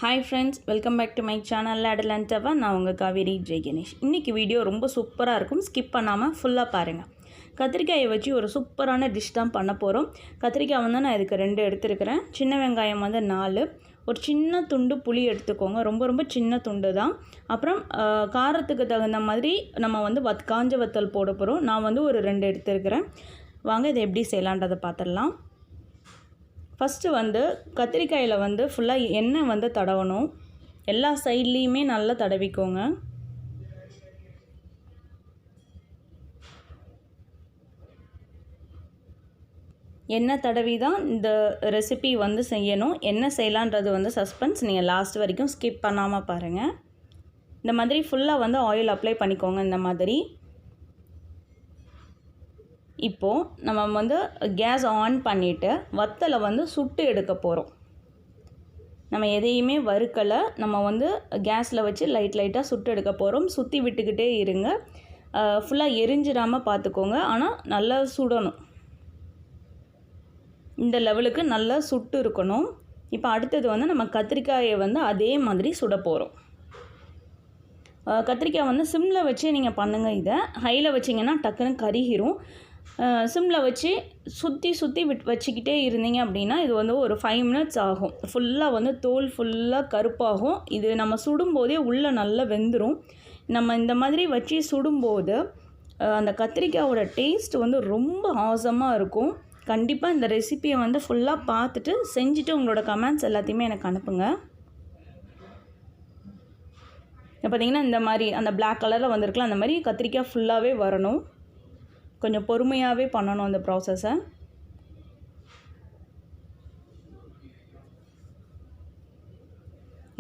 Hi friends, welcome back to my channel Ladle and Tava. நான் உங்கள் காவேரி ஜெய் கணேஷ். இன்றைக்கி video ரொம்ப சூப்பராக இருக்கும். ஸ்கிப் பண்ணாமல் ஃபுல்லாக பாருங்கள். கத்திரிக்காயை வச்சு ஒரு சூப்பரான டிஷ் தான் பண்ண போகிறோம். கத்திரிக்காய் வந்து நான் இதுக்கு 2 எடுத்துருக்கிறேன். சின்ன வெங்காயம் வந்து 4, ஒரு சின்ன துண்டு புளி எடுத்துக்கோங்க. ரொம்ப சின்ன துண்டு தான். அப்புறம் காரத்துக்கு தகுந்த மாதிரி நம்ம வந்து காஞ்ச வத்தல் போட போகிறோம். நான் வந்து ஒரு 2 எடுத்துருக்கிறேன். வாங்க இதை எப்படி செய்யலான்றதை பார்த்துடலாம். ஃபஸ்ட்டு வந்து கத்திரிக்காயில் வந்து ஃபுல்லாக எண்ணெய் வந்து தடவணும். எல்லா சைட்லேயுமே நல்லா தடவிக்கோங்க. எண்ணெய் தடவி தான் இந்த ரெசிபி வந்து செய்யணும். என்ன செய்யலான்றது வந்து சஸ்பென்ஸ். நீங்கள் லாஸ்ட் வரைக்கும் ஸ்கிப் பண்ணாமல் பாருங்கள். இந்த மாதிரி ஃபுல்லாக வந்து ஆயில் அப்ளை பண்ணிக்கோங்க. இந்த மாதிரி இப்போது நம்ம வந்து கேஸ் ஆன் பண்ணிவிட்டு வத்தலை வந்து சுட்டு எடுக்க போகிறோம். நம்ம எதையுமே வறுக்கலை. நம்ம வந்து கேஸில் வச்சு லைட்டாக சுட்டு எடுக்க போகிறோம். சுற்றி விட்டுக்கிட்டே இருங்க. ஃபுல்லாக எரிஞ்சிடாமல் பார்த்துக்கோங்க. ஆனால் நல்லா சுடணும். இந்த லெவலுக்கு நல்லா சுட்டு இருக்கணும். இப்போ அடுத்தது வந்து நம்ம கத்திரிக்காயை வந்து அதே மாதிரி சுட போகிறோம். கத்திரிக்காய் வந்து சிம்மில் வச்சு நீங்கள் பண்ணுங்கள். இதை ஹையில் வச்சிங்கன்னா டக்குன்னு கருகிரும். சிம்மில் வச்சு சுற்றி வச்சுக்கிட்டே இருந்தீங்க அப்படின்னா இது வந்து ஒரு 5 மினிட்ஸ் ஆகும். ஃபுல்லாக வந்து தோல் ஃபுல்லாக கருப்பாகும். இது நம்ம சுடும்போதே உள்ளே நல்லா வெந்துடும். நம்ம இந்த மாதிரி வச்சு சுடும்போது அந்த கத்திரிக்காயோட டேஸ்ட் வந்து ரொம்ப ஆசமாக இருக்கும். கண்டிப்பாக இந்த ரெசிபியை வந்து ஃபுல்லாக பார்த்துட்டு செஞ்சுட்டு உங்களோட கமெண்ட்ஸ் எல்லாத்தையுமே எனக்கு அனுப்புங்க. இப்போ பார்த்திங்கன்னா இந்த மாதிரி அந்த பிளாக் கலரில் வந்திருக்கலாம். அந்த மாதிரி கத்திரிக்காய் ஃபுல்லாகவே வரணும். கொஞ்சம் பொறுமையாகவே பண்ணணும் அந்த ப்ராசஸை.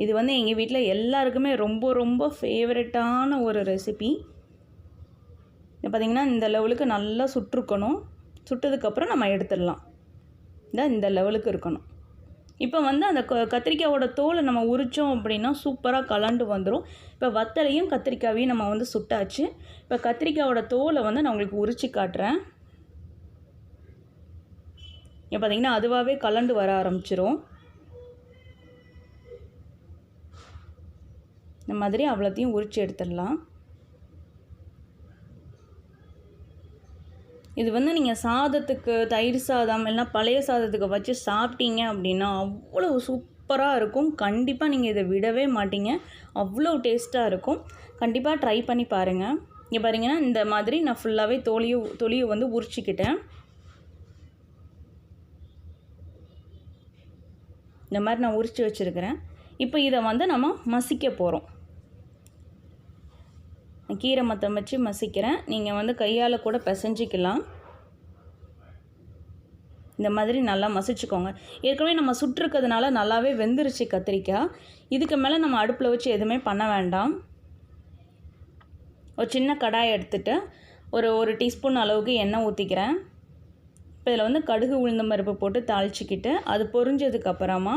இது வந்து எங்கள் வீட்டில் எல்லாருக்குமே ரொம்ப ஃபேவரட்டான ஒரு ரெசிபி. பார்த்திங்கன்னா இந்த லெவலுக்கு நல்லா சுட்டுருக்கணும். சுட்டதுக்கப்புறம் நம்ம எடுத்துடலாம். இந்த லெவலுக்கு இருக்கணும். இப்போ வந்து அந்த கத்திரிக்காயோட தோலை நம்ம உரித்தோம் அப்படின்னா சூப்பராக கலண்டு வந்துடும். இப்போ வத்தலையும் கத்திரிக்காயையும் நம்ம வந்து சுட்டாச்சு. இப்போ கத்திரிக்காயோட தோலை வந்து நான் உங்களுக்கு உரித்து காட்டுறேன். இப்போ பார்த்திங்கன்னா அதுவாகவே கலண்டு வர ஆரம்பிச்சிரும். இந்த மாதிரி அவ்வளோத்தையும் உரித்து எடுத்துடலாம். இது வந்து நீங்கள் சாதத்துக்கு, தயிர் சாதம் இல்லைனா பழைய சாதத்துக்கு வச்சு சாப்பிட்டீங்க அப்படின்னா அவ்வளோ சூப்பராக இருக்கும். கண்டிப்பாக நீங்கள் இதை விடவே மாட்டீங்க. அவ்வளோ டேஸ்ட்டாக இருக்கும். கண்டிப்பாக ட்ரை பண்ணி பாருங்கள். இங்கே பாருங்கன்னா இந்த மாதிரி நான் ஃபுல்லாகவே தொலியை வந்து உரிச்சிக்கிட்டேன். இந்த மாதிரி நான் உரித்து வச்சுருக்கிறேன். இப்போ இதை வந்து நம்ம மசிக்க போகிறோம். கீரை மத்தம் வச்சு மசிக்கிறேன். நீங்கள் வந்து கையால் கூட பிசைஞ்சிக்கலாம். இந்த மாதிரி நல்லா மசிச்சுக்கோங்க. ஏற்கனவே நம்ம சுட்டிருக்கிறதுனால நல்லாவே வெந்துருச்சு கத்திரிக்காய். இதுக்கு மேலே நம்ம அடுப்பில் வச்சு எதுவுமே பண்ண வேண்டாம். ஒரு சின்ன கடாய் எடுத்துகிட்டு ஒரு டீஸ்பூன் அளவுக்கு எண்ணெய் ஊற்றிக்கிறேன். இப்போ இதில் வந்து கடுகு உளுந்தம் பருப்பு போட்டு தாளிச்சிக்கிட்டு அது பொரிஞ்சதுக்கப்புறமா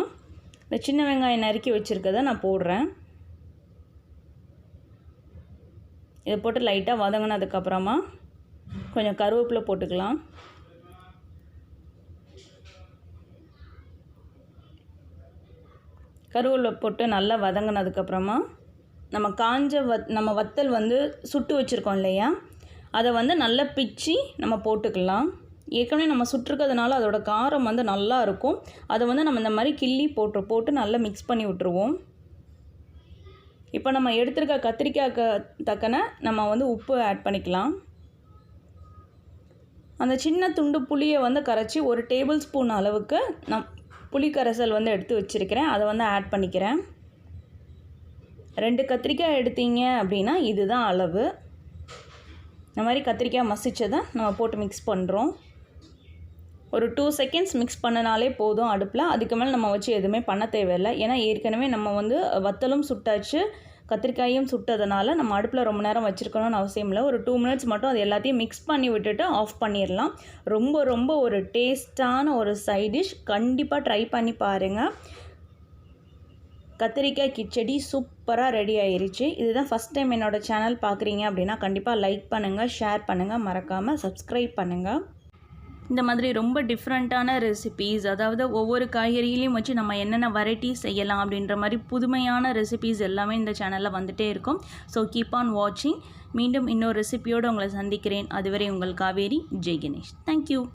இந்த சின்ன வெங்காயம் நறுக்கி வச்சுருக்கதை நான் போடுறேன். இதை போட்டு லைட்டாக வதங்கினதுக்கப்புறமா கொஞ்சம் கருவேப்பிலை போட்டுக்கலாம். கருவேப்பிலை போட்டு நல்லா வதங்கினதுக்கப்புறமா நம்ம வத்தல் வந்து சுட்டு வச்சுருக்கோம் இல்லையா, அதை வந்து நல்லா பிச்சு நம்ம போட்டுக்கலாம். ஏற்கனவே நம்ம சுட்டுருக்கிறதுனால அதோட காரம் வந்து நல்லா இருக்கும். அதை வந்து நம்ம இந்த மாதிரி கிள்ளி போட்டு நல்லா மிக்ஸ் பண்ணி விட்டுருவோம். இப்போ நம்ம எடுத்துருக்க கத்திரிக்காய்க்கு தக்கன நம்ம வந்து உப்பு ஆட் பண்ணிக்கலாம். அந்த சின்ன துண்டு புளியை வந்து கரைச்சி 1 டேபிள் ஸ்பூன் அளவுக்கு புளி கரைசல் வந்து எடுத்து வச்சுருக்கிறேன். அதை வந்து ஆட் பண்ணிக்கிறேன். 2 கத்திரிக்காய் எடுத்தீங்க அப்படின்னா இதுதான் அளவு. இந்த மாதிரி கத்திரிக்காய் மசிச்சதை நம்ம போட்டு மிக்ஸ் பண்ணுறோம். ஒரு 2 செகண்ட்ஸ் மிக்ஸ் பண்ணினாலே போதும் அடுப்பில். அதுக்கு மேலே நம்ம வச்சு எதுவுமே பண்ண தேவையில்லை. ஏன்னா ஏற்கனவே நம்ம வந்து வத்தலும் சுட்டாச்சு, கத்திரிக்காயும் சுட்டதுனால நம்ம அடுப்பில் ரொம்ப நேரம் வச்சுருக்கணும்னு அவசியம் இல்லை. ஒரு 2 மினிட்ஸ் மட்டும் அது எல்லாத்தையும் மிக்ஸ் பண்ணி விட்டுட்டு ஆஃப் பண்ணிடலாம். ரொம்ப ஒரு டேஸ்டான ஒரு சைட் டிஷ். கண்டிப்பாக ட்ரை பண்ணி பாருங்கள். கத்திரிக்காய் கிச்சடி சூப்பராக ரெடி ஆயிடுச்சு. இதுதான் ஃபஸ்ட் டைம் என்னோடய சேனல் பார்க்குறீங்க அப்படின்னா கண்டிப்பாக லைக் பண்ணுங்கள், ஷேர் பண்ணுங்கள், மறக்காமல் சப்ஸ்கிரைப் பண்ணுங்கள். இந்த மாதிரி ரொம்ப டிஃப்ரெண்ட்டான ரெசிபீஸ், அதாவது ஒவ்வொரு காய்கறிகளையும் வச்சு நம்ம என்னென்ன வெரைட்டிஸ் செய்யலாம் அப்படின்ற மாதிரி புதுமையான ரெசிபீஸ் எல்லாமே இந்த சேனலில் வந்துகிட்டே இருக்கும். ஸோ கீப் ஆன் வாட்சிங். மீண்டும் இன்னொரு ரெசிபியோடு உங்களை சந்திக்கிறேன். அதுவரை உங்கள் காவேரி ஜெய் கணேஷ். தேங்க்யூ.